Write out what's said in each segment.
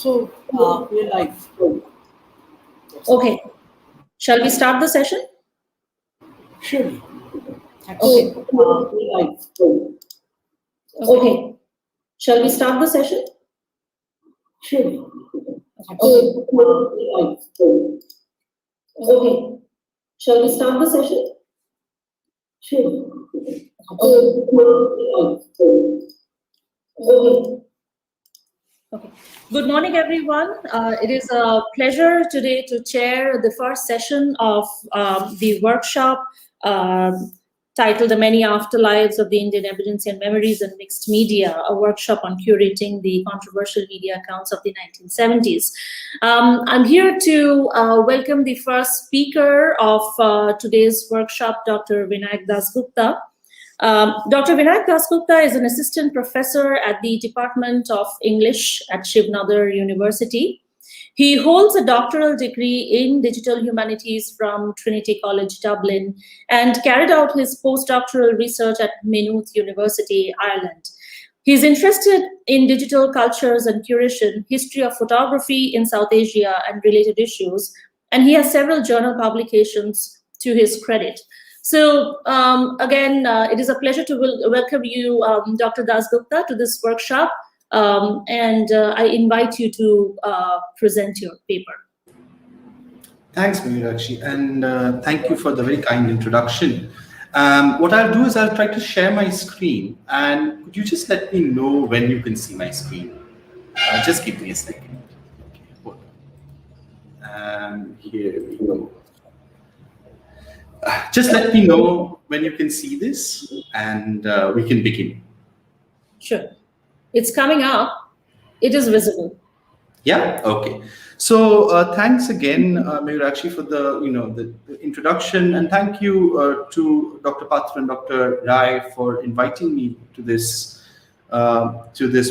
We're live. Okay. Shall we start the session? Surely. Okay. We're live. Okay. Shall we start the session? Surely. Okay. We're live. Okay. Shall we start the session? Surely. Okay. Okay. Okay. Good morning, everyone. It is a pleasure today to chair the first session of the workshop titled The Many Afterlives of the Indian Evidence and Memories in Mixed Media, a workshop on curating the controversial media accounts of the 1970s. I'm here to welcome the first speaker of today's workshop, Dr. Vinayak Gupta. Dr. Vinayak Gupta is an assistant professor at the Department of English at Shiv Nadar University. He holds a doctoral degree in digital humanities from Trinity College Dublin and carried out his postdoctoral research at Maynooth University, Ireland. He's interested in digital cultures and curation, history of photography in South Asia and related issues, and he has several journal publications to his credit. So again, it is a pleasure to welcome you, Dr. Gupta, to this workshop. And I invite you to present your paper. Thanks, Mayurakshi, and thank you for the very kind introduction. What I'll do is I'll try to share my screen, and could you just let me know when you can see my screen? Just give me a second. Okay, hold on. Here we go. Just let me know when you can see this, and we can begin. Sure. It's coming up. It is visible. Yeah. Okay. So thanks again, Mayurakshi, for the introduction, and thank you to Dr. Patra and Dr. Rai for inviting me to this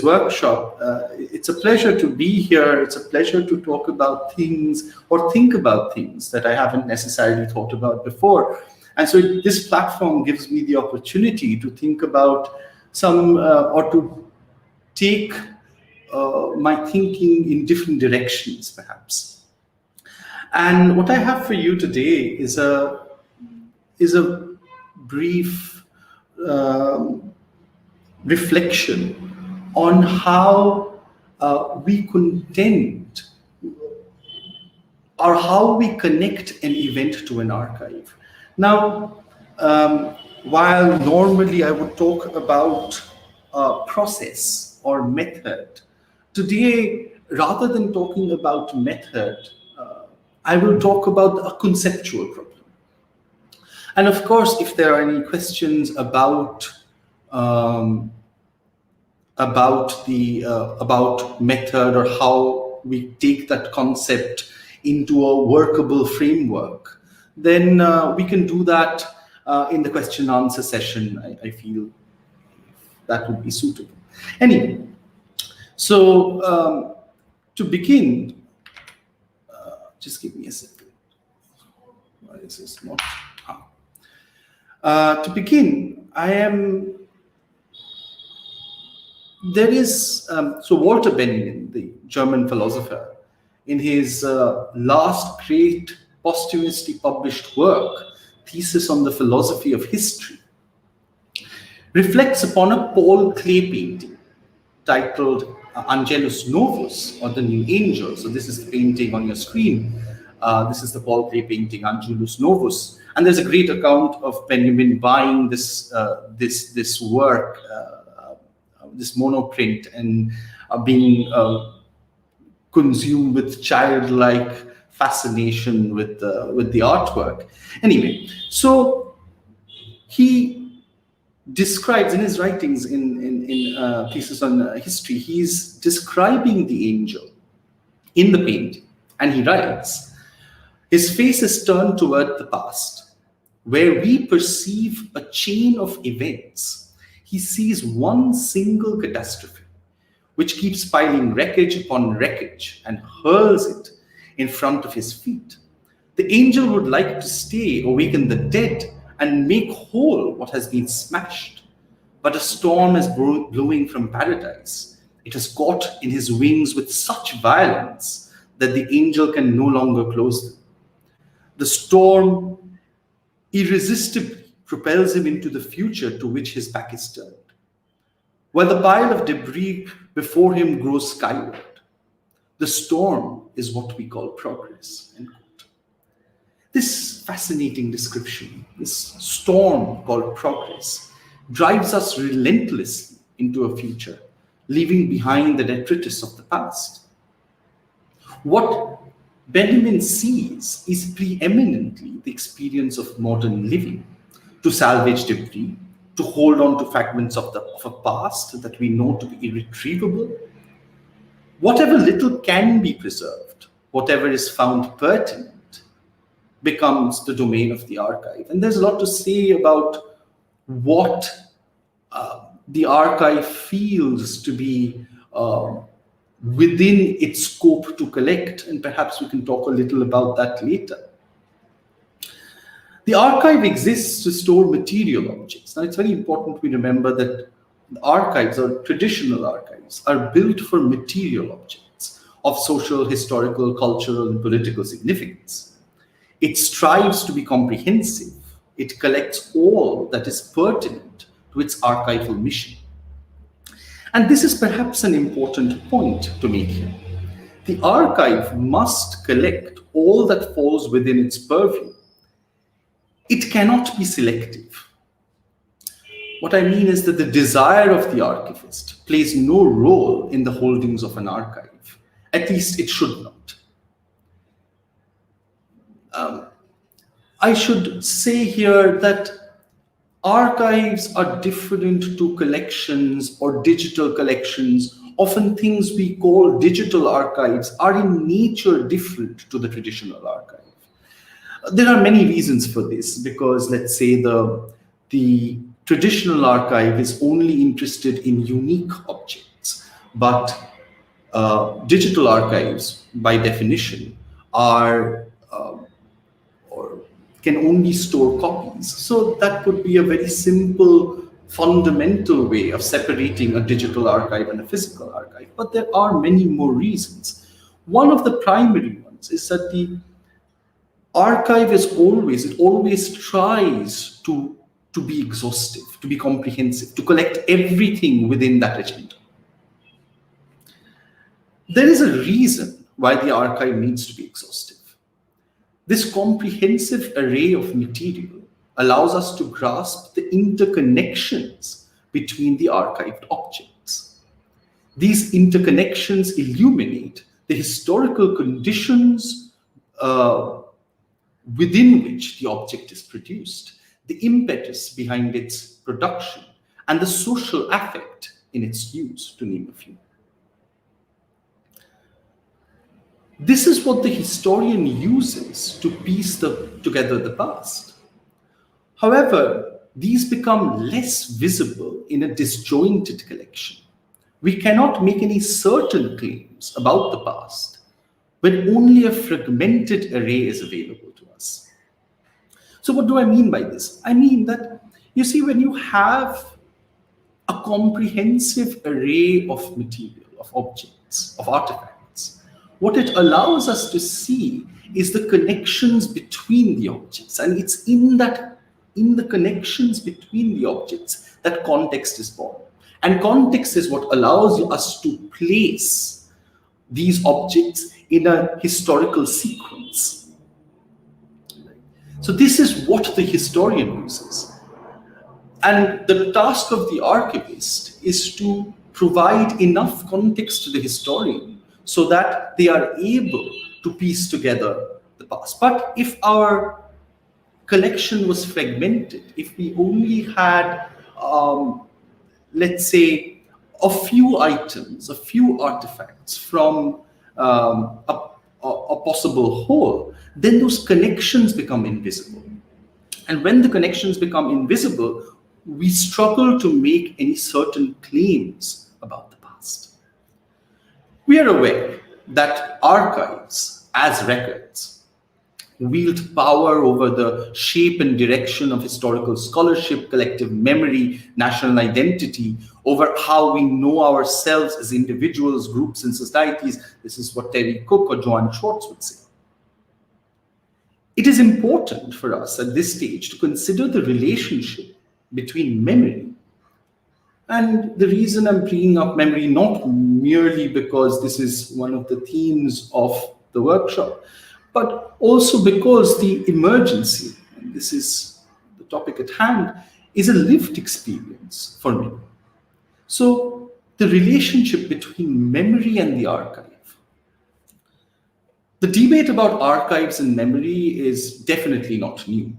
workshop. It's a pleasure to be here. It's a pleasure to talk about things or think about things that I haven't necessarily thought about before. And so this platform gives me the opportunity to think about some or to take my thinking in different directions, perhaps. And what I have for you today is a brief reflection on how we contend or how we connect an event to an archive. Now, while normally I would talk about process or method, today, rather than talking about method, I will talk about a conceptual problem. And of course, if there are any questions about method or how we take that concept into a workable framework, then we can do that in the question and answer session. I feel that would be suitable. Anyway, so to begin, just give me a second. Why is this not? To begin, so Walter Benjamin, the German philosopher, in his last great posthumously published work, Thesis on the Philosophy of History, reflects upon a Paul Klee painting titled Angelus Novus, or the New Angel. So this is the painting on your screen. This is the Paul Klee painting, Angelus Novus. And there's a great account of Benjamin buying this work, this monoprint, and being consumed with childlike fascination with the artwork. Anyway, so he describes in his writings in Thesis on History, he's describing the angel in the painting, and he writes, his face is turned toward the past, where we perceive a chain of events. He sees one single catastrophe, which keeps piling wreckage upon wreckage and hurls it in front of his feet. The angel would like to stay, awaken the dead, and make whole what has been smashed. But a storm is blowing from paradise, It has caught in his wings with such violence that the angel can no longer close them. The storm irresistibly propels him into the future to which his back is turned, while the pile of debris before him grows skyward. The storm is what we call progress. End quote. This fascinating description, this storm called progress, drives us relentlessly into a future, leaving behind the detritus of the past. What Benjamin sees is preeminently the experience of modern living, to salvage debris, to hold on to fragments of a past that we know to be irretrievable. Whatever little can be preserved, whatever is found pertinent, becomes the domain of the archive. And there's a lot to say about what the archive feels to be within its scope to collect, and perhaps we can talk a little about that later. The archive exists to store material objects. Now, it's very important we remember that archives, or traditional archives, are built for material objects of social, historical, cultural, and political significance. It strives to be comprehensive. It collects all that is pertinent to its archival mission. And this is perhaps an important point to make here. The archive must collect all that falls within its purview. It cannot be selective. What I mean is that the desire of the archivist plays no role in the holdings of an archive. At least it should not. I should say here that archives are different to collections or digital collections. Often things we call digital archives are in nature different to the traditional archive. There are many reasons for this, because let's say the traditional archive is only interested in unique objects, but digital archives, by definition, are or can only store copies. So that could be a very simple, fundamental way of separating a digital archive and a physical archive. But there are many more reasons. One of the primary ones is that the archive is always tries to be exhaustive, to be comprehensive, to collect everything within that agenda. There is a reason why the archive needs to be exhaustive. This comprehensive array of material allows us to grasp the interconnections between the archived objects. These interconnections illuminate the historical conditions within which the object is produced, the impetus behind its production, and the social affect in its use, to name a few. This is what the historian uses to piece together the past. However, these become less visible in a disjointed collection. We cannot make any certain claims about the past when only a fragmented array is available to us. So what do I mean by this? I mean that, you see, when you have a comprehensive array of material, of objects, of artifacts, what it allows us to see is the connections between the objects. And it's in the connections between the objects that context is born. And context is what allows us to place these objects in a historical sequence. So this is what the historian uses. And the task of the archivist is to provide enough context to the historian so that they are able to piece together the past. But if our collection was fragmented, if we only had, let's say, a few items, a few artifacts from a possible whole, then those connections become invisible. And when the connections become invisible, we struggle to make any certain claims about the past. We are aware that archives, as records, wield power over the shape and direction of historical scholarship, collective memory, national identity, over how we know ourselves as individuals, groups, and societies. This is what Terry Cook or Joanne Schwartz would say. It is important for us at this stage to consider the relationship between memory. And the reason I'm bringing up memory, not merely because this is one of the themes of the workshop, but also because the emergency, and this is the topic at hand, is a lived experience for me. So the relationship between memory and the archive. The debate about archives and memory is definitely not new.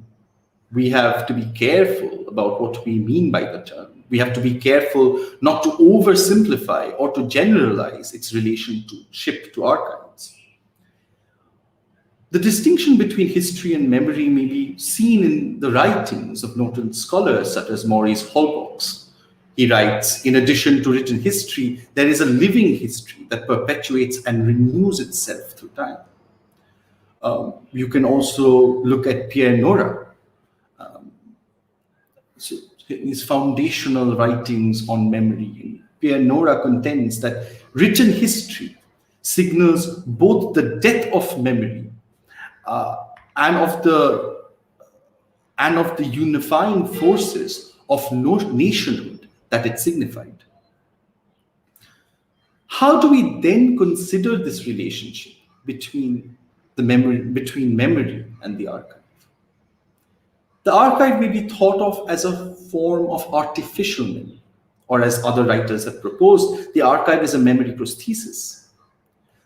We have to be careful about what we mean by the term. We have to be careful not to oversimplify or to generalize its relationship to archives. The distinction between history and memory may be seen in the writings of noted scholars such as Maurice Holbox. He writes, in addition to written history, there is a living history that perpetuates and renews itself through time. You can also look at Pierre Nora, his foundational writings on memory. Pierre Nora contends that written history signals both the death of memory and of the unifying forces of nationhood that it signified. How do we then consider this relationship between memory and the archive? The archive may be thought of as a form of artificial memory, or as other writers have proposed, the archive is a memory prosthesis.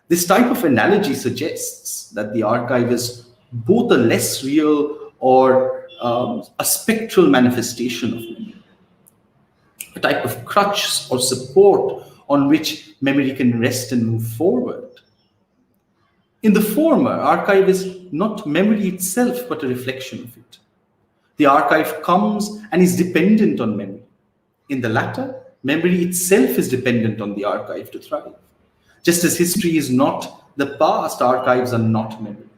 This type of analogy suggests that the archive is both a less real or a spectral manifestation of memory, a type of crutch or support on which memory can rest and move forward. In the former, archive is not memory itself, but a reflection of it. The archive comes and is dependent on memory. In the latter, memory itself is dependent on the archive to thrive. Just as history is not the past, archives are not memory.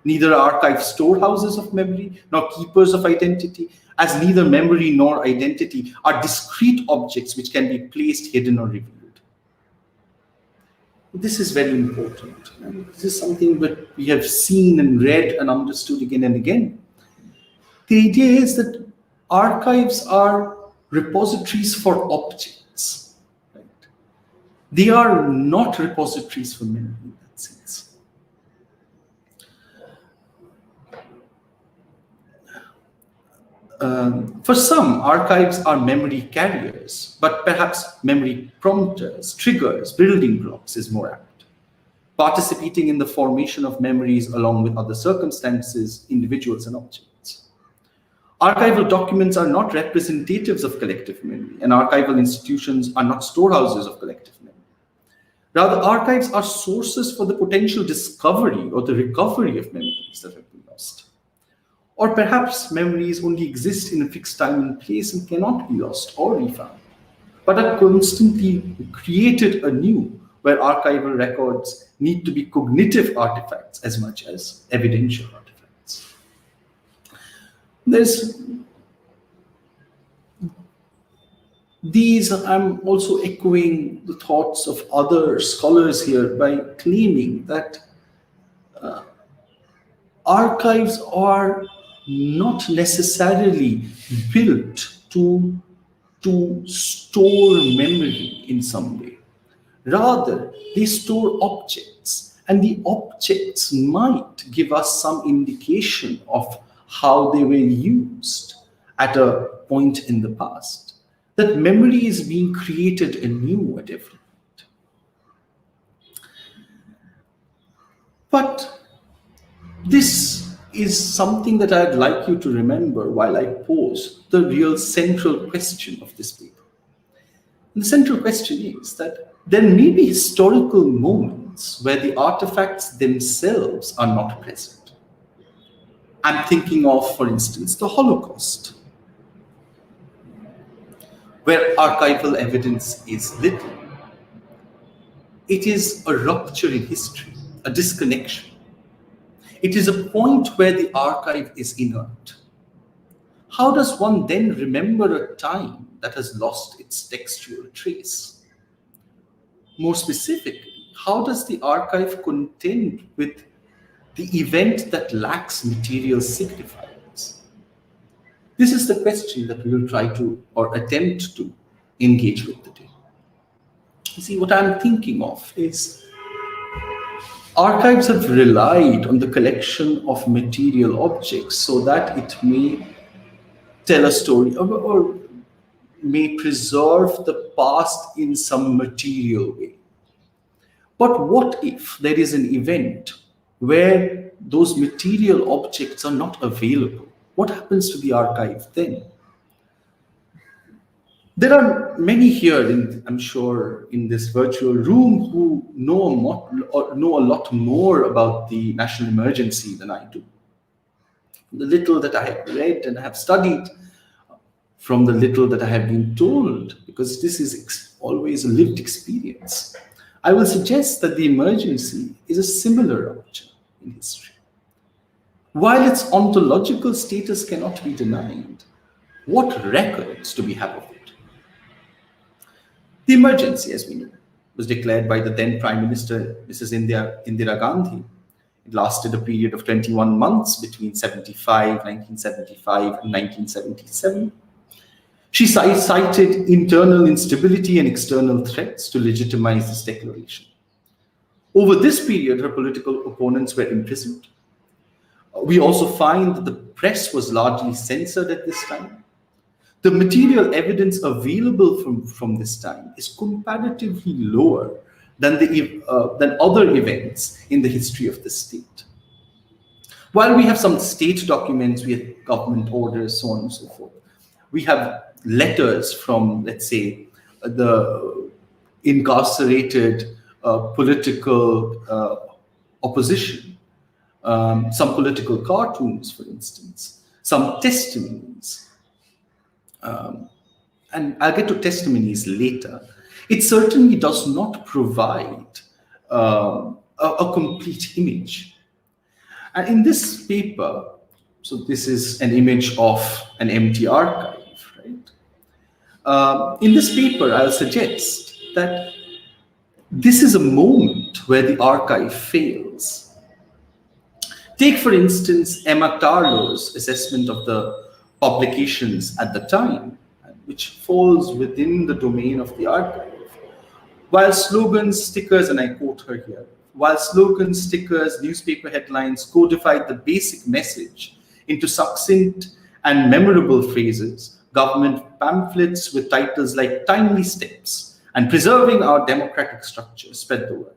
Neither are archives storehouses of memory, nor keepers of identity, as neither memory nor identity are discrete objects which can be placed, hidden, or revealed. This is very important. And this is something that we have seen and read and understood again and again. The idea is that archives are repositories for objects. Right? They are not repositories for memory in that sense. For some, archives are memory carriers, but perhaps memory prompters, triggers, building blocks is more apt. Participating in the formation of memories along with other circumstances, individuals, and objects. Archival documents are not representatives of collective memory, and archival institutions are not storehouses of collective memory. Rather, archives are sources for the potential discovery or the recovery of memories that have been lost. Or perhaps memories only exist in a fixed time and place and cannot be lost or refound, but are constantly created anew, where archival records need to be cognitive artifacts as much as evidential artifacts. I'm also echoing the thoughts of other scholars here by claiming that archives are not necessarily built to store memory in some way. Rather, they store objects, and the objects might give us some indication of how they were used at a point in the past. That memory is being created anew at every point. But this is something that I'd like you to remember while I pose the real central question of this paper. And the central question is that there may be historical moments where the artifacts themselves are not present. I'm thinking of, for instance, the Holocaust, where archival evidence is little. It is a rupture in history, a disconnection. It is a point where the archive is inert. How does one then remember a time that has lost its textual trace? More specifically, how does the archive contend with the event that lacks material signifiers? This is the question that we will try to or attempt to engage with today. You see, what I'm thinking of is archives have relied on the collection of material objects so that it may tell a story or may preserve the past in some material way. But what if there is an event where those material objects are not available? What happens to the archive then? There are many here, I'm sure, in this virtual room who know a lot more about the national emergency than I do. The little that I have read and have studied, from the little that I have been told, because this is always a lived experience, I will suggest that the emergency is a similar rupture in history. While its ontological status cannot be denied, what records do we have of it? The emergency, as we know, was declared by the then Prime Minister, Mrs. Indira Gandhi. It lasted a period of 21 months between 1975 and 1977. She cited internal instability and external threats to legitimize this declaration. Over this period, her political opponents were imprisoned. We also find that the press was largely censored at this time. The material evidence available from this time is comparatively lower than other events in the history of the state. While we have some state documents, we have government orders, so on and so forth, we have letters from, let's say, the incarcerated political opposition, some political cartoons, for instance, some testimonies. And I'll get to testimonies later. It certainly does not provide a complete image. And in this paper, so this is an image of an empty archive, right? In this paper, I'll suggest that this is a moment where the archive fails. Take, for instance, Emma Tarlow's assessment of the publications at the time, which falls within the domain of the archive. While slogans, stickers, and I quote her here, while slogans, stickers, newspaper headlines codified the basic message into succinct and memorable phrases, government pamphlets with titles like Timely Steps and Preserving Our Democratic Structure spread the word.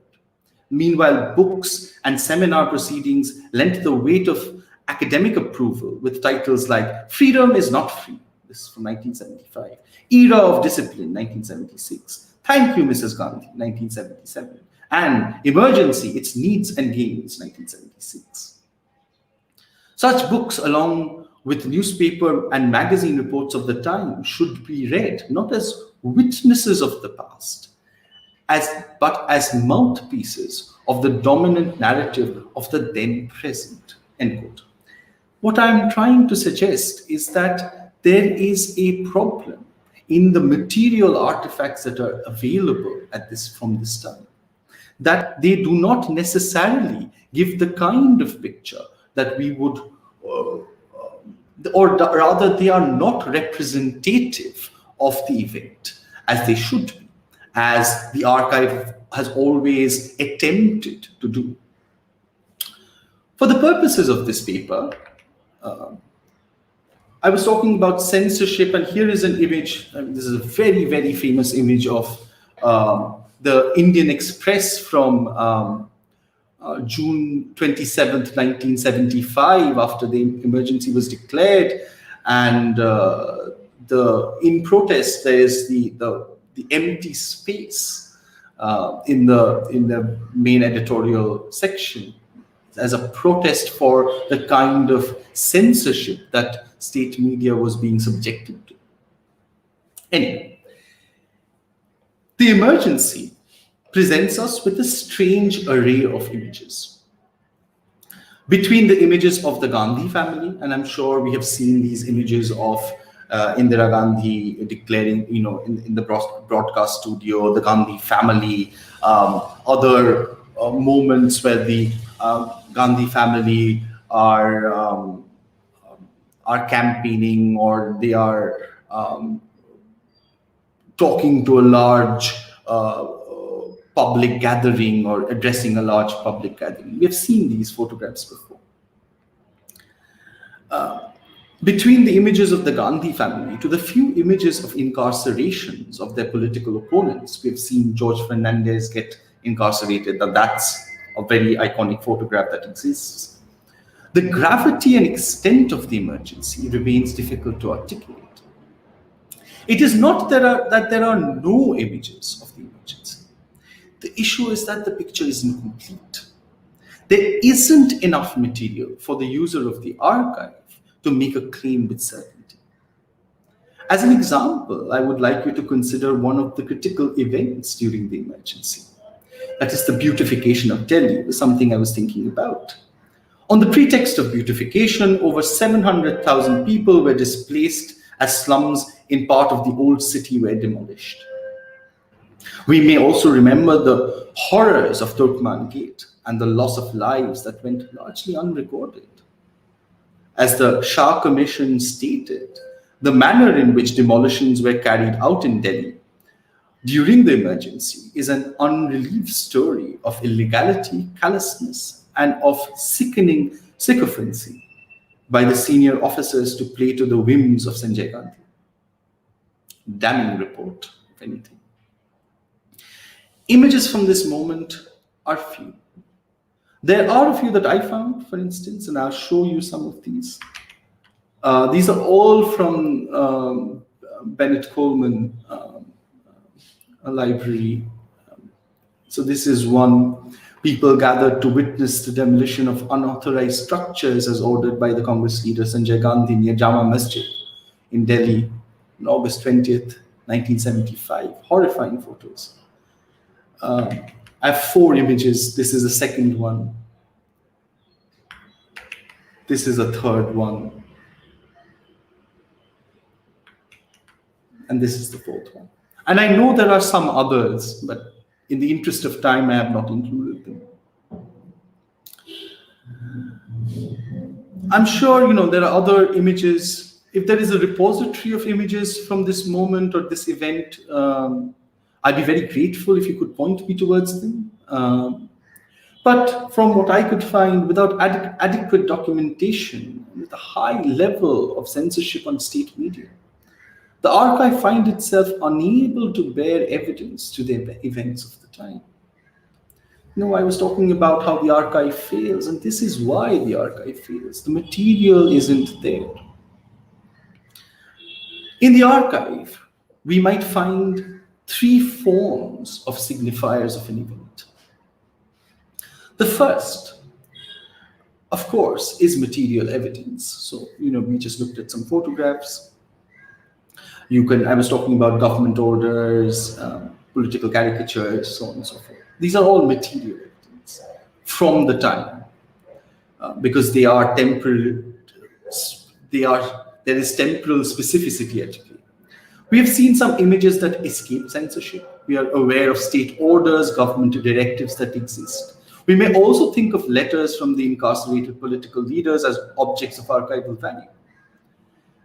Meanwhile, books and seminar proceedings lent the weight of academic approval with titles like Freedom is Not Free, this is from 1975, Era of Discipline, 1976, Thank You, Mrs. Gandhi, 1977, and Emergency, Its Needs and Gains, 1976. Such books, along with newspaper and magazine reports of the time, should be read not as witnesses of the past, but as mouthpieces of the dominant narrative of the then present, end quote. What I'm trying to suggest is that there is a problem in the material artifacts that are available from this time, that they do not necessarily give the kind of picture that we would, or rather they are not representative of the event as they should be, as the archive has always attempted to do. For the purposes of this paper, I was talking about censorship, and here is an image. This is a very, very famous image of the Indian Express from June 27th, 1975, after the emergency was declared. And in protest, there is the empty space in the main editorial section, as a protest for the kind of censorship that state media was being subjected to. Anyway, the emergency presents us with a strange array of images. Between the images of the Gandhi family, and I'm sure we have seen these images of Indira Gandhi declaring, in the broadcast studio, the Gandhi family, other moments where the Gandhi family are campaigning, or they are talking to a large public gathering, or addressing a large public gathering. We have seen these photographs before. Between the images of the Gandhi family to the few images of incarcerations of their political opponents, we've seen George Fernandez get incarcerated. That's a very iconic photograph that exists. The gravity and extent of the emergency remains difficult to articulate. It is not that there are no images of the emergency. The issue is that the picture is incomplete. There isn't enough material for the user of the archive to make a claim with certainty. As an example, I would like you to consider one of the critical events during the emergency. That is the beautification of Delhi, something I was thinking about. On the pretext of beautification, over 700,000 people were displaced as slums in part of the old city were demolished. We may also remember the horrors of Turkman Gate and the loss of lives that went largely unrecorded. As the Shah Commission stated, the manner in which demolitions were carried out in Delhi during the emergency is an unrelieved story of illegality, callousness, and of sickening sycophancy by the senior officers to play to the whims of Sanjay Gandhi. Damning report, if anything. Images from this moment are few. There are a few that I found, for instance, and I'll show you some of these. These are all from Bennett Coleman library. So this is one. People gathered to witness the demolition of unauthorized structures as ordered by the Congress leader Sanjay Gandhi near Jama Masjid in Delhi on August 20th, 1975. Horrifying photos. I have 4 images. This is the second one. This is a third one. And this is the 4th one. And I know there are some others, but in the interest of time, I have not included them. I'm sure, there are other images. If there is a repository of images from this moment or this event, I'd be very grateful if you could point me towards them. But from what I could find, without adequate documentation, with a high level of censorship on state media, the archive finds itself unable to bear evidence to the events of the time. I was talking about how the archive fails, and this is why the archive fails. The material isn't there. In the archive, we might find 3 forms of signifiers of an event. The first, of course, is material evidence. So, we just looked at some photographs. I was talking about government orders, political caricatures, so on and so forth. These are all material evidence from the time, because they are temporal. There is temporal specificity at play. We have seen some images that escape censorship. We are aware of state orders, government directives that exist. We may also think of letters from the incarcerated political leaders as objects of archival value.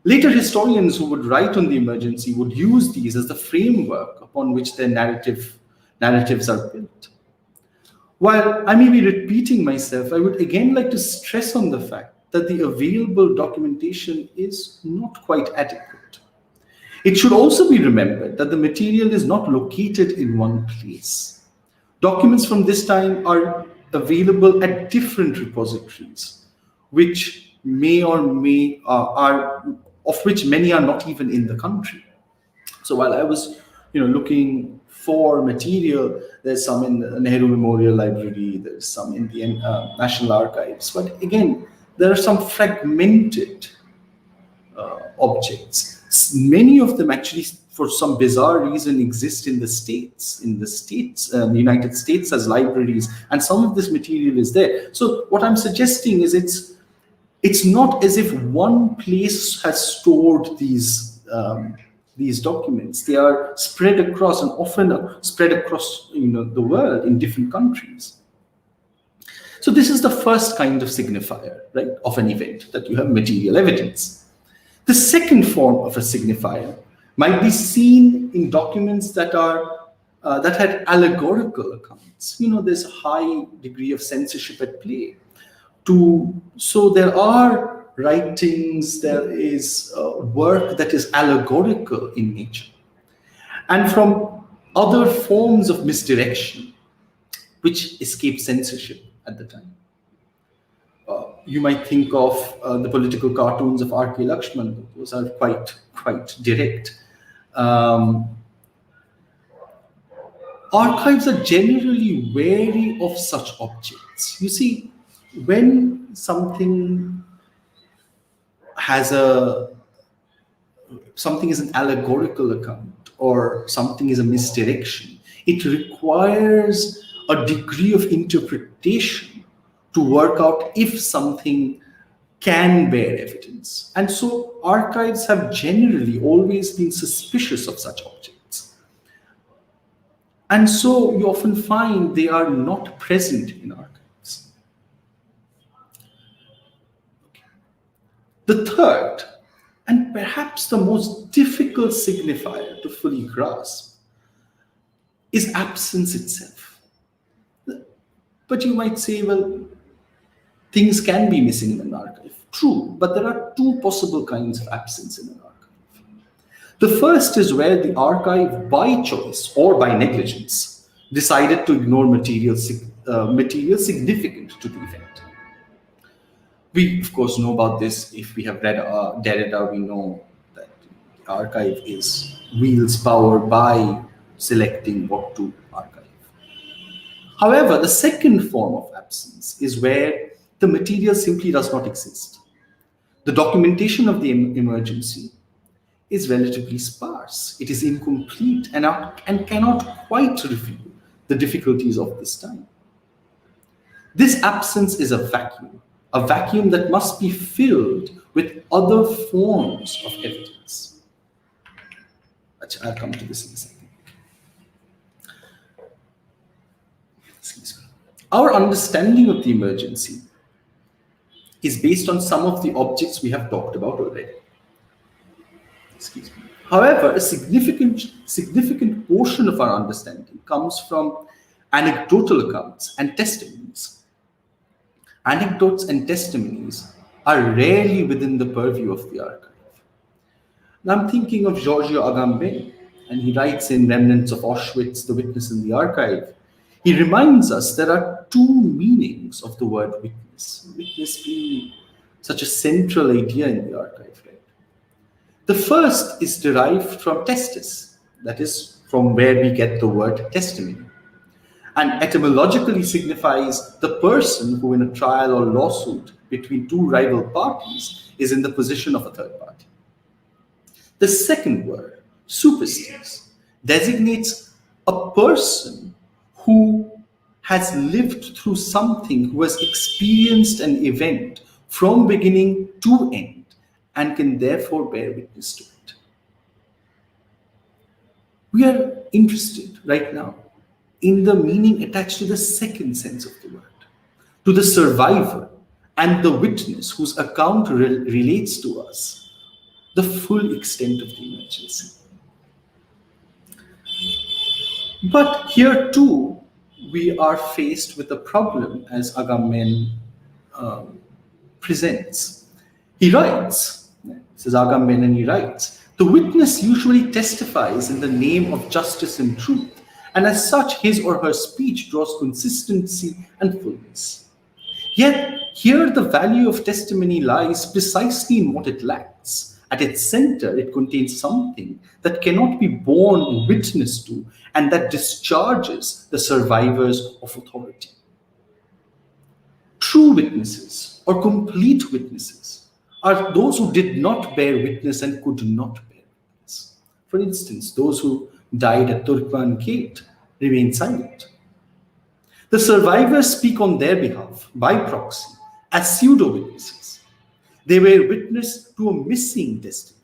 Later historians who would write on the emergency would use these as the framework upon which their narratives are built. While I may be repeating myself, I would again like to stress on the fact that the available documentation is not quite adequate. It should also be remembered that the material is not located in one place. Documents from this time are available at different repositories, which of which many are not even in the country. So while I was, looking for material, there's some in the Nehru Memorial Library, there's some in the National Archives, but again, there are some fragmented objects. Many of them actually for some bizarre reason, exist in the States, United States, as libraries, and some of this material is there. So what I'm suggesting is it's not as if one place has stored these documents. They are spread across, and often spread across the world in different countries. So this is the first kind of signifier, right, of an event, that you have material evidence. The second form of a signifier might be seen in documents that had allegorical accounts. There's a high degree of censorship at play. So there are writings, there is work that is allegorical in nature, and from other forms of misdirection which escape censorship at the time. You might think of the political cartoons of R.K. Lakshman. Those are quite direct. Archives are generally wary of such objects. You see, when something is an allegorical account, or something is a misdirection, it requires a degree of interpretation to work out if something can bear evidence. And so archives have generally always been suspicious of such objects. And so you often find they are not present in archives. The third, and perhaps the most difficult signifier to fully grasp, is absence itself. But you might say, well, things can be missing in an archive. True, but there are two possible kinds of absence in an archive. The first is where the archive, by choice or by negligence, decided to ignore material significant to the event. We, of course, know about this. If we have read Derrida, we know that the archive wields power by selecting what to archive. However, the second form of absence is where the material simply does not exist. The documentation of the emergency is relatively sparse. It is incomplete and cannot quite reveal the difficulties of this time. This absence is a vacuum that must be filled with other forms of evidence. I'll come to this in a second. Excuse me. Our understanding of the emergency is based on some of the objects we have talked about already. Excuse me. However, a significant portion of our understanding comes from anecdotal accounts and testimonies. Anecdotes and testimonies are rarely within the purview of the archive. Now I'm thinking of Giorgio Agamben, and he writes in Remnants of Auschwitz, The Witness in the Archive. He reminds us there are two meanings of the word witness. Witness being such a central idea in the archive, right? The first is derived from testis, that is, from where we get the word testimony, and etymologically signifies the person who, in a trial or lawsuit between two rival parties, is in the position of a third party. The second word, superstes, designates a person who has lived through something, who has experienced an event from beginning to end, and can therefore bear witness to it. We are interested right now in the meaning attached to the second sense of the word, to the survivor and the witness whose account relates to us the full extent of the emergency. But here too, we are faced with a problem, as Agamben presents. He writes, this is Agamben, and he writes, the witness usually testifies in the name of justice and truth, and as such, his or her speech draws consistency and fullness. Yet, here the value of testimony lies precisely in what it lacks. At its center, it contains something that cannot be borne witness to and that discharges the survivors of authority. True witnesses or complete witnesses are those who did not bear witness and could not bear witness. For instance, those who died at Turkman Gate remain silent. The survivors speak on their behalf, by proxy, as pseudo witnesses. They were witness to a missing destiny.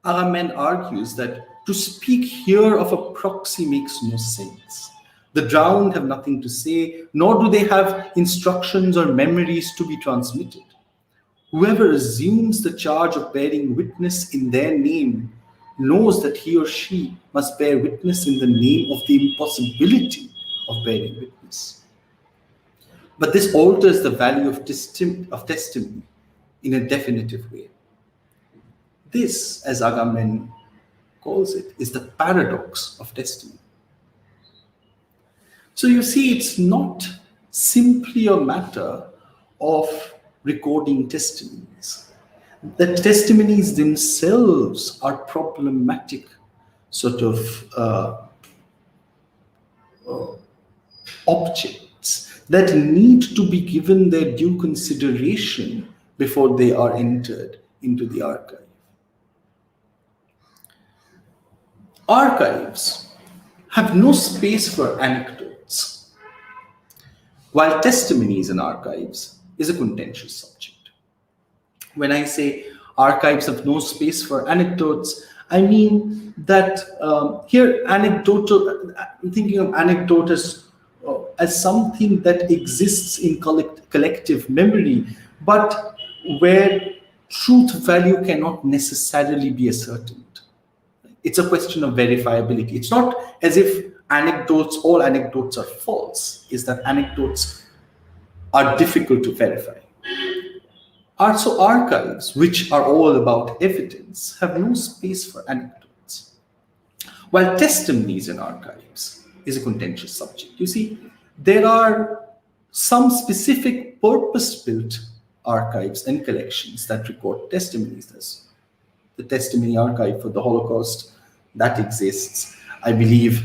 Agamen argues that to speak here of a proxy makes no sense. The drowned have nothing to say, nor do they have instructions or memories to be transmitted. Whoever assumes the charge of bearing witness in their name knows that he or she must bear witness in the name of the impossibility of bearing witness. But this alters the value of testimony in a definitive way. This, as Agamben calls it, is the paradox of testimony. So you see, it's not simply a matter of recording testimonies. The testimonies themselves are problematic sort of objects that need to be given their due consideration before they are entered into the archive. Archives have no space for anecdotes, while testimonies in archives is a contentious subject. When I say archives have no space for anecdotes, I mean that here anecdotal, I'm thinking of anecdote as something that exists in collective memory, but where truth value cannot necessarily be ascertained. It's a question of verifiability. It's not as if all anecdotes are false. It's that anecdotes are difficult to verify. So archives, which are all about evidence, have no space for anecdotes. While testimonies in archives is a contentious subject. You see, there are some specific purpose-built archives and collections that record testimonies. There's the testimony archive for the Holocaust that exists. I believe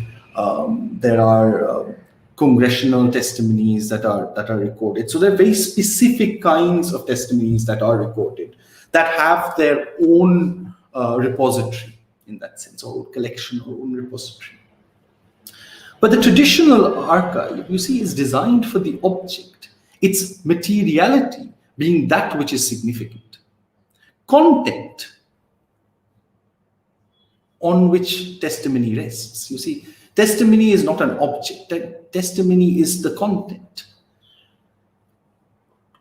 there are congressional testimonies that are recorded. So there are very specific kinds of testimonies that are recorded that have their own repository in that sense, or collection or own repository. But the traditional archive, you see, is designed for the object, its materiality being that which is significant. Content on which testimony rests. You see, testimony is not an object. Testimony is the content.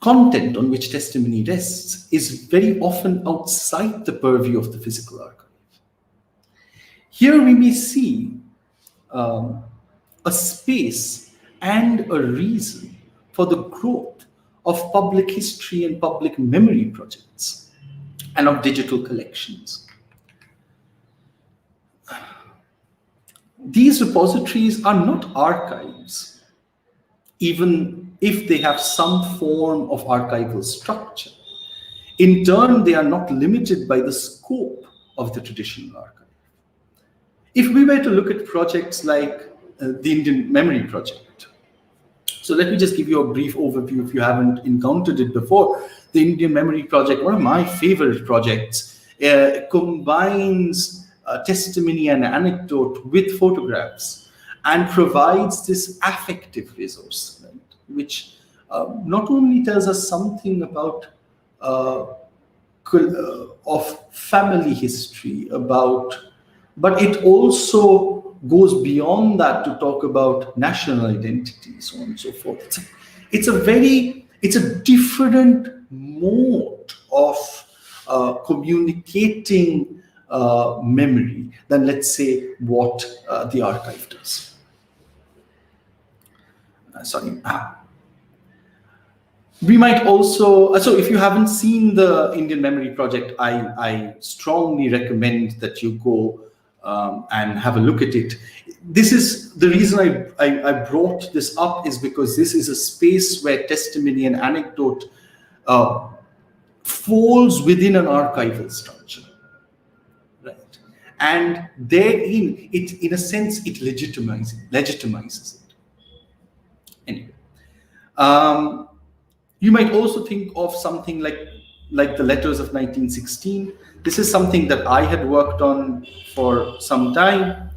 Content on which testimony rests is very often outside the purview of the physical archive. Here we may see a space and a reason for the growth of public history and public memory projects and of digital collections. These repositories are not archives, even if they have some form of archival structure. In turn, they are not limited by the scope of the traditional archive. If we were to look at projects like the Indian Memory Project, so let me just give you a brief overview if you haven't encountered it before. The Indian Memory Project, one of my favorite projects, combines testimony and anecdote with photographs and provides this affective resource, right, which not only tells us something about of family history, but it also goes beyond that to talk about national identity, so on and so forth. It's a different mode of communicating memory than, let's say, what the archive does. We might also, so if you haven't seen the Indian Memory Project, I strongly recommend that you go and have a look at it. This is the reason I brought this up, is because this is a space where testimony and anecdote falls within an archival structure. And therein, in a sense, it legitimizes it. Anyway, you might also think of something like like the letters of 1916. This is something that I had worked on for some time.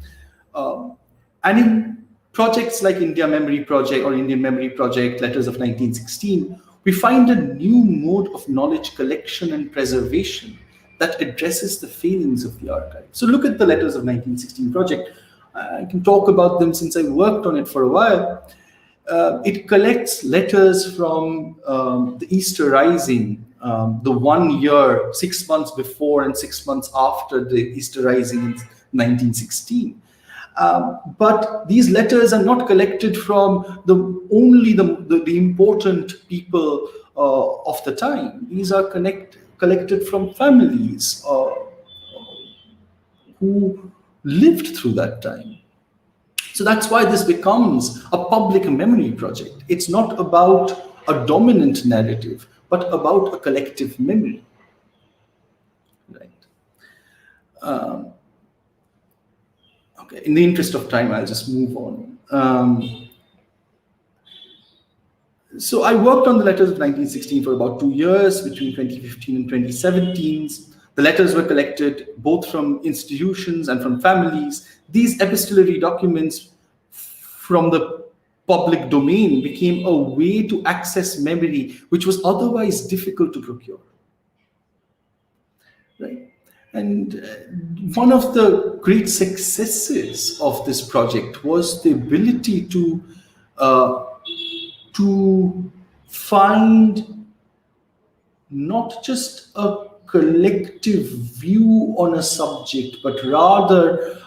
Um, and in projects like India Memory Project or Indian Memory Project, Letters of 1916, we find a new mode of knowledge collection and preservation that addresses the failings of the archive. So look at the Letters of 1916 project. I can talk about them since I worked on it for a while. It collects letters from the Easter Rising, the 1 year, 6 months before and 6 months after the Easter Rising in 1916. But these letters are not collected from only the important people of the time. These are collected from families who lived through that time. So that's why this becomes a public memory project. It's not about a dominant narrative, but about a collective memory. Right. Okay. In the interest of time, I'll just move on. So I worked on the letters of 1916 for about 2 years, between 2015 and 2017. The letters were collected both from institutions and from families. These epistolary documents from the public domain became a way to access memory, which was otherwise difficult to procure. Right? And one of the great successes of this project was the ability to find not just a collective view on a subject, but rather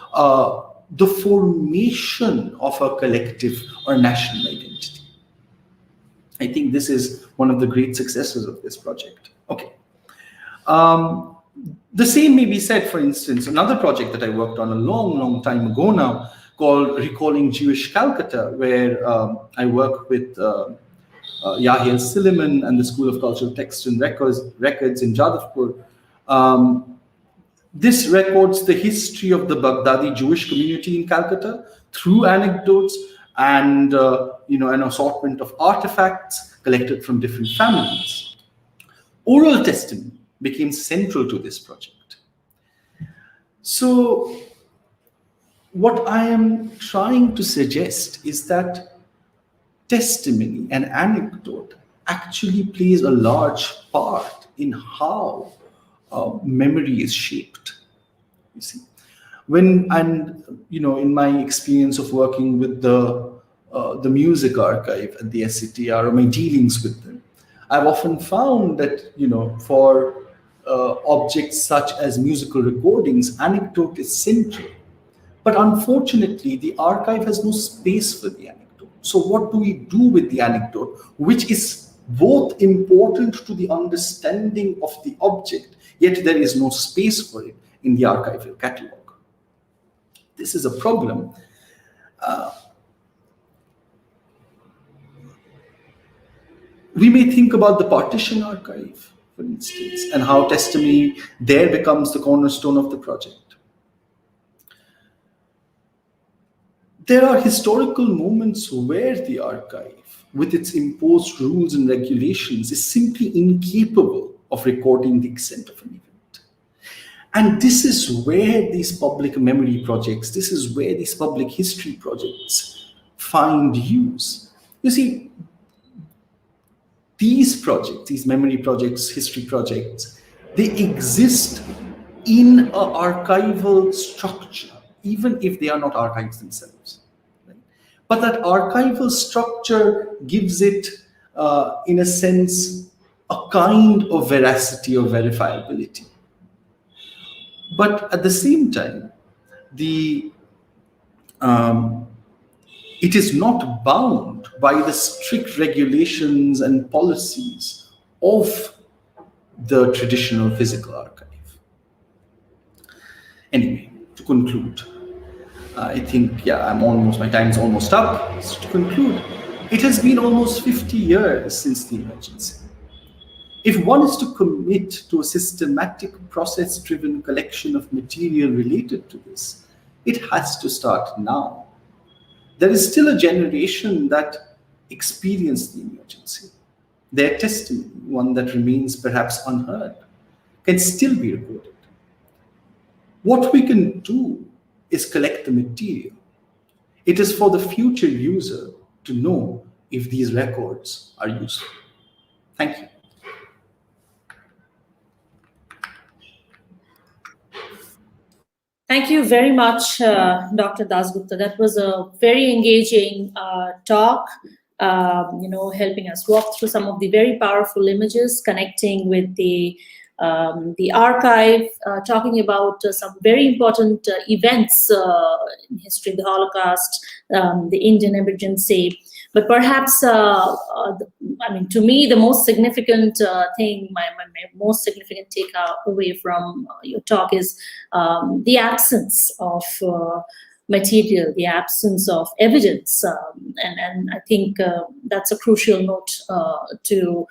the formation of a collective or national identity. I think this is one of the great successes of this project. Okay. The same may be said, for instance, another project that I worked on a long, long time ago now, called Recalling Jewish Calcutta, where I work with Yahiel Silliman and the School of Cultural Texts and Records in Jadavpur. This records the history of the Baghdadi Jewish community in Calcutta through anecdotes and an assortment of artifacts collected from different families. Oral testimony became central to this project. So what I am trying to suggest is that testimony and anecdote actually plays a large part in how memory is shaped. You see, in my experience of working with the music archive at the SCTR, or my dealings with them, I've often found that for objects such as musical recordings, anecdote is central. But unfortunately, the archive has no space for the anecdote. So what do we do with the anecdote, which is both important to the understanding of the object, yet there is no space for it in the archival catalog? This is a problem. We may think about the partition archive, for instance, and how testimony there becomes the cornerstone of the project. There are historical moments where the archive, with its imposed rules and regulations, is simply incapable of recording the extent of an event. And this is where these public memory projects, this is where these public history projects find use. You see, these projects, these memory projects, history projects, they exist in an archival structure, even if they are not archives themselves. Right? But that archival structure gives it, in a sense, a kind of veracity or verifiability. But at the same time, it is not bound by the strict regulations and policies of the traditional physical archive. Anyway, to conclude, I think, my time's almost up. So to conclude, it has been almost 50 years since the emergency. If one is to commit to a systematic, process-driven collection of material related to this, it has to start now. There is still a generation that experienced the emergency. their testimony, one that remains perhaps unheard, can still be recorded. What we can do is collect the material. It is for the future user to know if these records are useful. Thank you. Thank you very much, Dr. Dasgupta. That was a very engaging talk, helping us walk through some of the very powerful images, connecting with the archive, talking about some very important events in history, the Holocaust, the Indian emergency. But perhaps, to me, the most significant thing, my most significant takeaway from your talk is the absence of material, the absence of evidence. And I think that's a crucial note to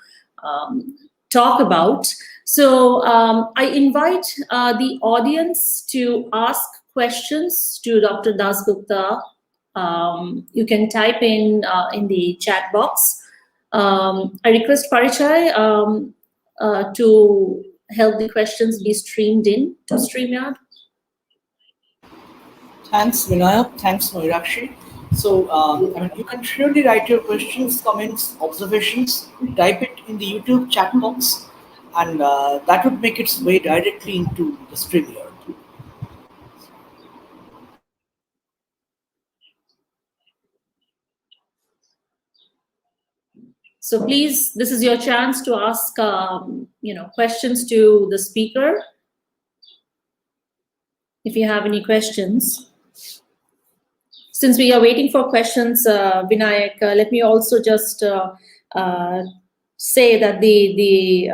talk about. So I invite the audience to ask questions to Dr. Dasgupta. You can type in the chat box. I request Parichai to help the questions be streamed in to StreamYard. Thanks, Vinayak. Thanks, Mayurakshi. So, you can surely write your questions, comments, observations, type it in the YouTube chat box, and that would make its way directly into the StreamYard. So please, this is your chance to ask, questions to the speaker. If you have any questions. Since we are waiting for questions, Vinayak, let me also just say that the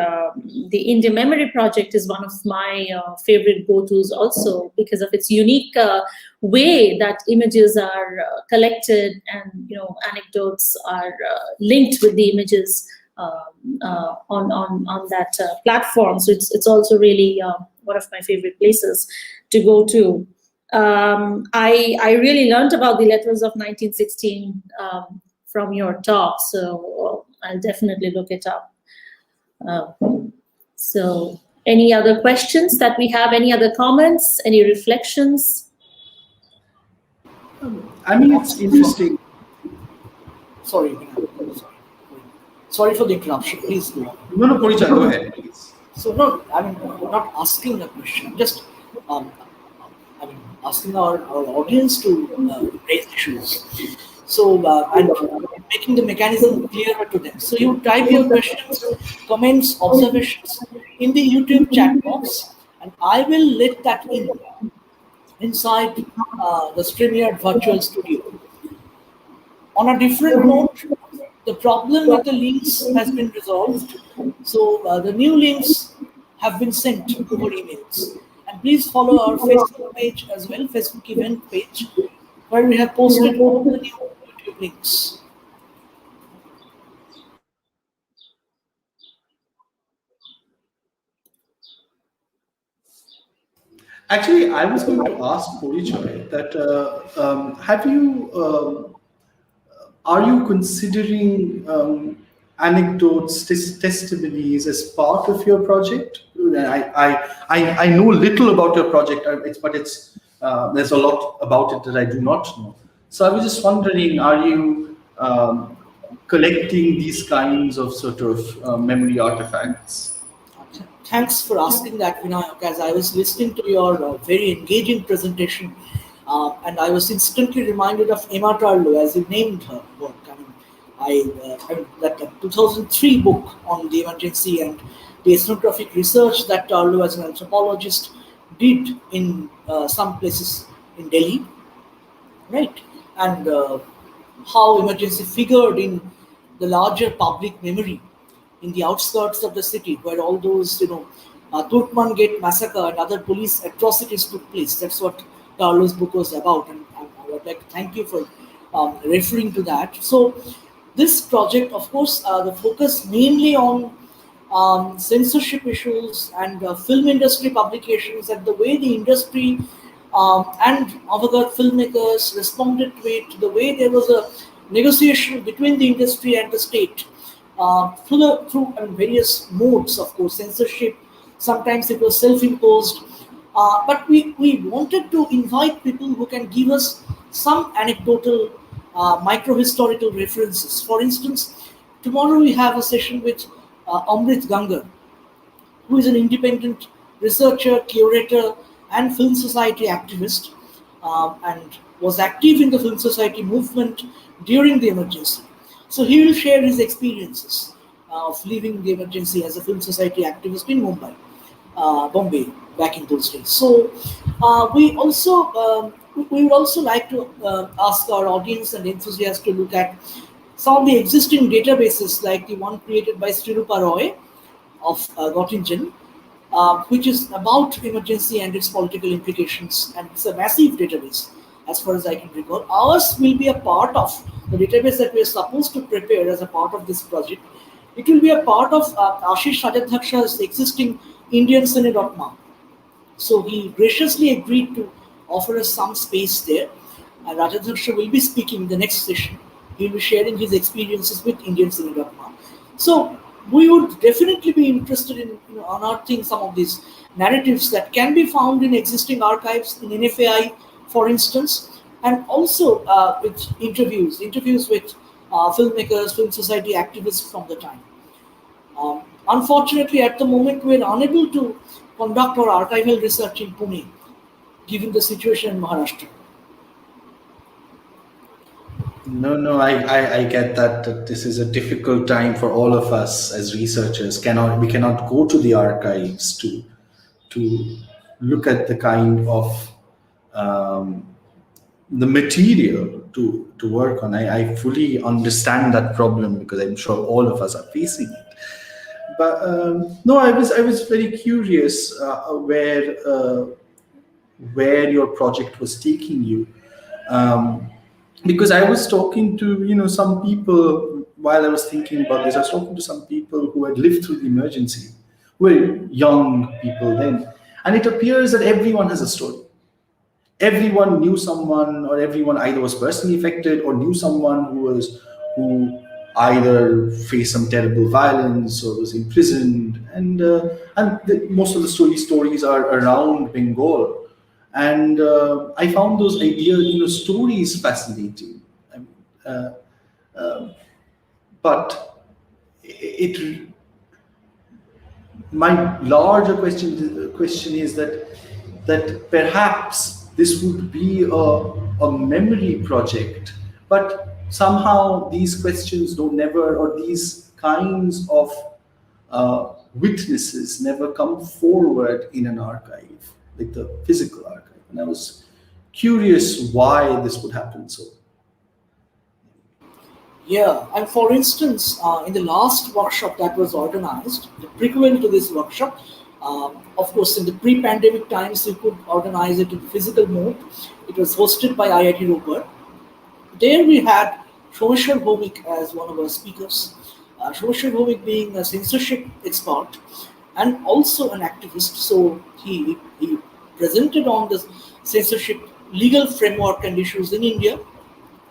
India Memory Project is one of my favorite go-tos also because of its unique way that images are collected and anecdotes are linked with the images on that platform. So it's also really one of my favorite places to go to. I really learned about the letters of 1916 from your talk, so I'll definitely look it up. So any other questions that we have? Any other comments? Any reflections? It's interesting. Sorry. Sorry for the interruption. Please go on. No, Poricha, go ahead, please. So no, not asking a question, just asking our audience to raise issues. So and making the mechanism clearer to them. So you type your questions, comments, observations in the YouTube chat box, and I will let that inside the StreamYard virtual studio. On a different note, the problem with the links has been resolved. So the new links have been sent over emails. And please follow our Facebook page as well, Facebook event page, where we have posted all the new YouTube links. Actually, I was going to ask Poricha that are you considering anecdotes, testimonies as part of your project? I know little about your project, but there's a lot about it that I do not know. So I was just wondering, are you collecting these kinds of sort of memory artifacts? Thanks for asking that, Vinayak, as I was listening to your very engaging presentation, and I was instantly reminded of Emma Tarlow as you named her work. That 2003 book on the emergency and the ethnographic research that Tarlow as an anthropologist did in some places in Delhi, right? And how emergency figured in the larger public memory in the outskirts of the city, where all those, Turkman Gate massacre and other police atrocities took place. That's what Tarlow's book was about, and I would like to thank you for referring to that. So, this project, of course, the focus mainly on censorship issues and film industry publications, and the way the industry and avant-garde filmmakers responded to it, the way there was a negotiation between the industry and the state through various modes, of course, censorship. Sometimes it was self-imposed, but we wanted to invite people who can give us some anecdotal, micro-historical references. For instance, tomorrow we have a session with Amrit Gangar, who is an independent researcher, curator, and film society activist, and was active in the film society movement during the emergency. So he will share his experiences of living the emergency as a film society activist in Bombay, back in those days. So we would also like to ask our audience and enthusiasts to look at some of the existing databases, like the one created by Srirupa Roy of Gottingen, which is about emergency and its political implications, and it's a massive database, as far as I can recall. Ours will be a part of the database that we are supposed to prepare as a part of this project. It will be a part of Ashish Rajadhaksha's existing Indian Cine.ma. So he graciously agreed to offer us some space there. And Rajadhaksha will be speaking in the next session. He will be sharing his experiences with Indian Cinema. So we would definitely be interested in unearthing some of these narratives that can be found in existing archives in NFAI, for instance, and also with interviews with filmmakers, film society activists from the time. Unfortunately, at the moment, we are unable to conduct our archival research in Pune, given the situation in Maharashtra. No, no, I get that this is a difficult time for all of us as researchers. We cannot go to the archives to look at the kind of um, the material to work on. I fully understand that problem because I'm sure all of us are facing it. But no, I was very curious where your project was taking you. Um, because I was talking to some people while I was thinking about this. I was talking to some people who had lived through the emergency, who were young people then, and it appears that everyone has a story. Everyone knew someone, or everyone either was personally affected or knew someone who either faced some terrible violence or was imprisoned, and most of the stories are around Bengal, and I found those ideas, stories fascinating. I mean, but it my larger question is that perhaps this would be a memory project, but somehow these questions don't never, or these kinds of witnesses never come forward in an archive, like the physical archive. And I was curious why this would happen. So Yeah, and for instance, in the last workshop that was organized, the prequel to this workshop, of course, in the pre-pandemic times, we could organize it in physical mode. It was hosted by IIT Roper. There we had Shomeshwar Bhowmik as one of our speakers. Shomeshwar Bhowmik being a censorship expert and also an activist, so he presented on the censorship legal framework and issues in India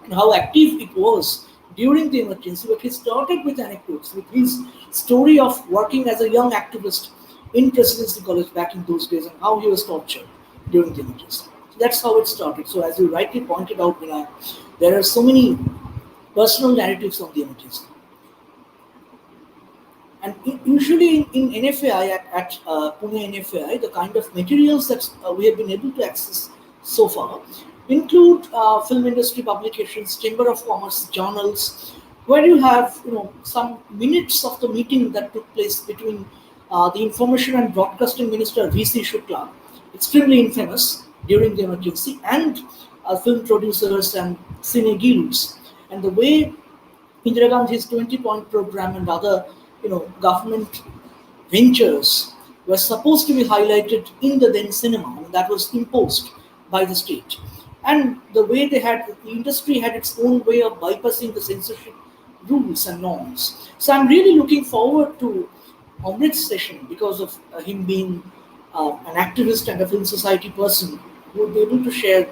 and how active it was during the emergency. But he started with anecdotes, with his story of working as a young activist in Presidency College back in those days and how he was tortured during the emergency. So that's how it started. So as you rightly pointed out, Vinayak, there are so many personal narratives of the emergency. And usually in NFAI, at Pune NFAI, the kind of materials that we have been able to access so far include film industry publications, Chamber of Commerce journals, where you have some minutes of the meeting that took place between the Information and Broadcasting Minister V.C. Shukla, extremely infamous during the emergency, and film producers and cine guilds, and the way Indira Gandhi's 20-point program and other government ventures were supposed to be highlighted in the then cinema, and that was imposed by the state. And the way the industry had its own way of bypassing the censorship rules and norms. So I'm really looking forward to Amrit's session because of him being an activist and a film society person who will be able to share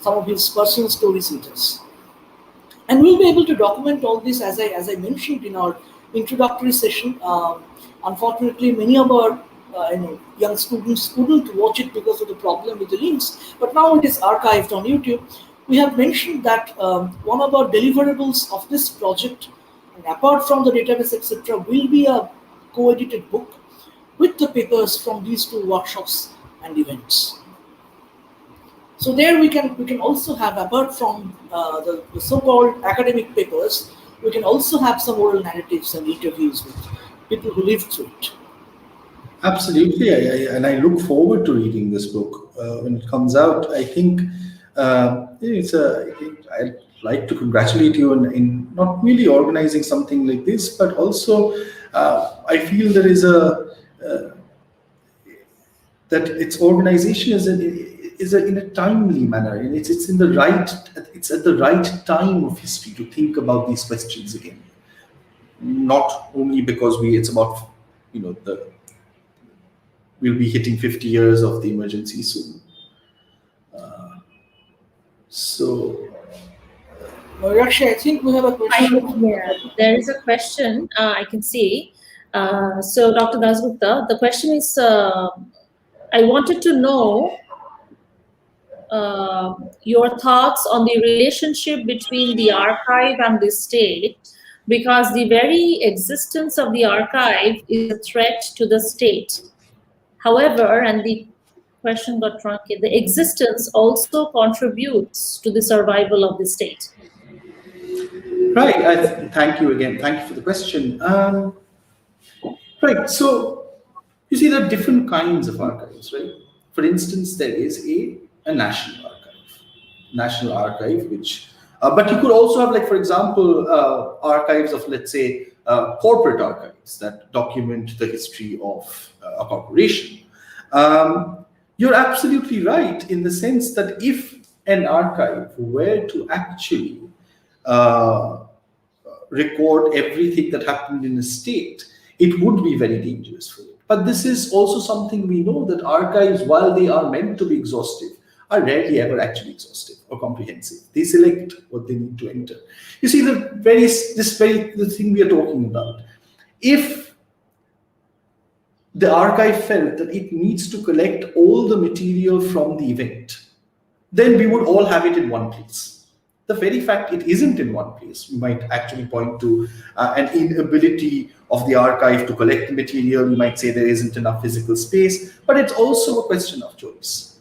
some of his personal stories with us. And we'll be able to document all this, as I mentioned in our introductory session. Unfortunately, many of our young students couldn't watch it because of the problem with the links, but now it is archived on YouTube. We have mentioned that one of our deliverables of this project, and apart from the database, etc., will be a co-edited book with the papers from these two workshops and events. So there we can also have, apart from the so-called academic papers, we can also have some oral narratives and interviews with people who lived through it. Absolutely, and I look forward to reading this book when it comes out. I think it's a. I'd like to congratulate you in not merely organizing something like this, but also I feel there is a that its organization is in a timely manner, and it's in the right. It's at the right time of history to think about these questions again. Not only because it's about the we'll be hitting 50 years of the emergency soon. So, Mayurakshi, I think we have a question. Yeah, there is a question I can see. So, Dr. Dasgupta, the question is, I wanted to know your thoughts on the relationship between the archive and the state, because the very existence of the archive is a threat to the state. However, and the question got truncated, the existence also contributes to the survival of the state. right. Thank you again. Thank you for the question. Right. So, you see, there are different kinds of archives, right? For instance, there is a national archive, which, but you could also have, like, for example, archives of, let's say, corporate archives that document the history of a corporation. You're absolutely right in the sense that if an archive were to actually uh, record everything that happened in a state, it would be very dangerous for it. But this is also something we know, that archives, while they are meant to be exhaustive, are rarely ever actually exhaustive or comprehensive. They select what they need to enter. You see, the thing we are talking about. If the archive felt that it needs to collect all the material from the event, then we would all have it in one place. The very fact it isn't in one place might actually point to an inability of the archive to collect the material. You might say there isn't enough physical space, but it's also a question of choice.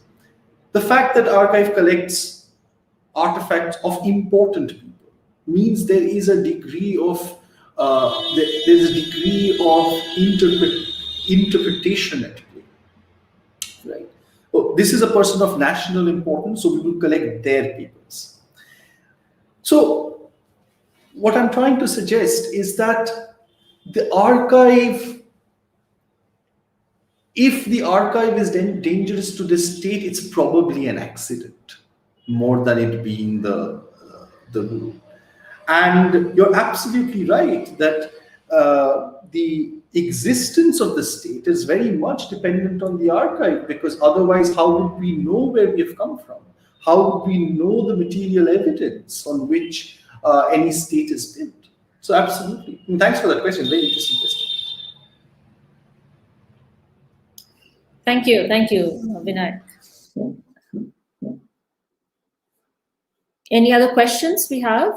The fact that archive collects artifacts of important people means there is a degree of there's a degree of interpretation at play, right? Oh, this is a person of national importance, so we will collect their papers. So, what I'm trying to suggest is that the archive, if the archive is then dangerous to the state, it's probably an accident more than it being the rule. And you're absolutely right that the existence of the state is very much dependent on the archive, because otherwise, how would we know where we have come from? How would we know the material evidence on which any state is built? So, absolutely. And thanks for that question. Very interesting question. Thank you, Vinayak. Any other questions we have?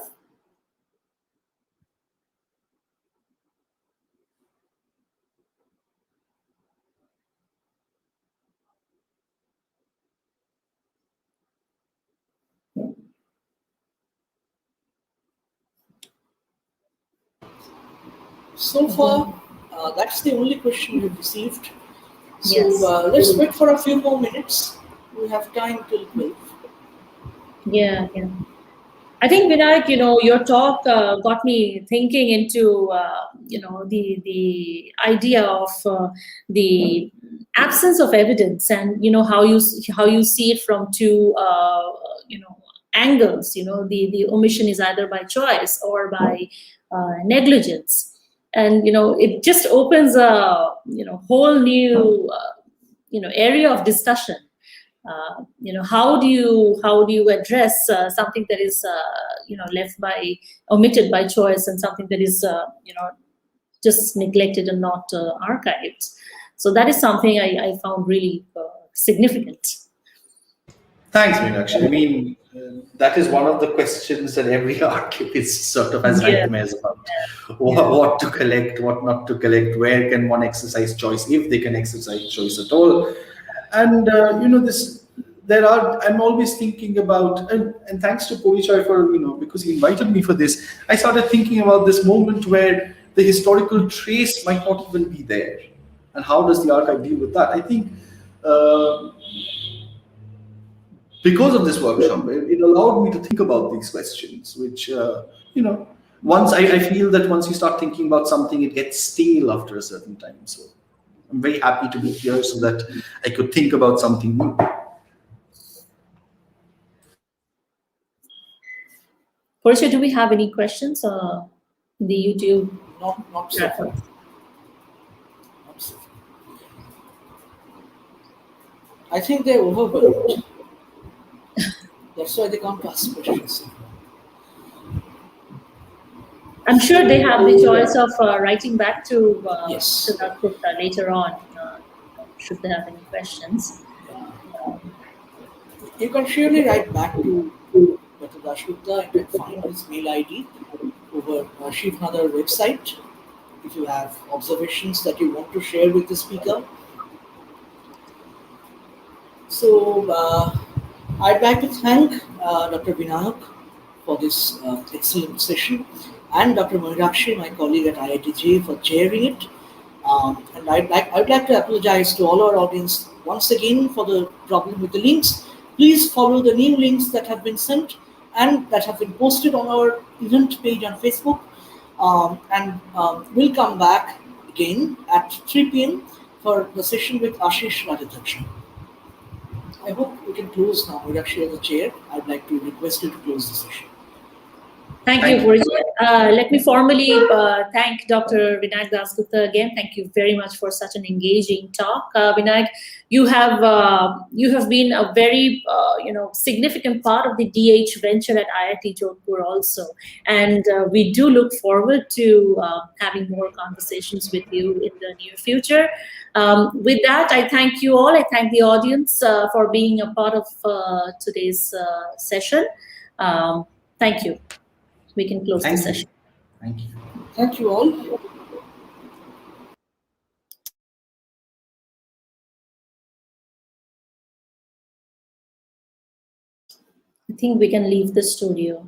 So far, that's the only question we've received. So Yes. let's wait for a few more minutes. We have time till 12. Yeah. I think, Vinayak, your talk got me thinking into, the idea of the absence of evidence, and how you see it from two, angles. The omission is either by choice or by negligence, and it just opens a whole new area of discussion. How do you address something that is left by omitted by choice, and something that is just neglected and not archived. So that is something I found really significant. Thanks, Meenakshi. I mean, that is one of the questions that every archivist sort of has Yeah, nightmares about. What to collect, what not to collect, where can one exercise choice, if they can exercise choice at all. And, this, I'm always thinking about, and thanks to Povichai for, because he invited me for this, I started thinking about this moment where the historical trace might not even be there. And how does the archive deal with that? I think uh, because of this workshop, it allowed me to think about these questions, which, once I feel that once you start thinking about something, it gets stale after a certain time. So I'm very happy to be here so that I could think about something new. Portia, do we have any questions in the YouTube Not so far. platform? Not so far. I think they're overwhelmed. That's why they can't ask questions. I'm sure they have the choice of writing back to Yes. Gupta later on, should they have any questions. You can surely write back to Dr. Dashgupta. You can find his mail ID over Shiv Nadar website. If you have observations that you want to share with the speaker. So I'd like to thank Dr. Vinayak for this excellent session and Dr. Mayurakshi, my colleague at IITJ, for chairing it. And I'd like to apologize to all our audience once again for the problem with the links. Please follow the new links that have been sent and that have been posted on our event page on Facebook. We'll come back again at 3 p.m. for the session with Ashish Radhakshan. I hope we can close now. We're actually on the chair. I'd like to request you to close the session. Thank you, Thank you. Purja. Let me formally thank Dr. Vinayak Dasgupta again. Thank you very much for such an engaging talk, Vinayak. You have been a very significant part of the DH venture at IIT Jodhpur also, and we do look forward to having more conversations with you in the near future. With that, I thank you all. I thank the audience for being a part of today's session. Thank you. We can close the Thank session. you. Thank you. Thank you all. I think we can leave the studio.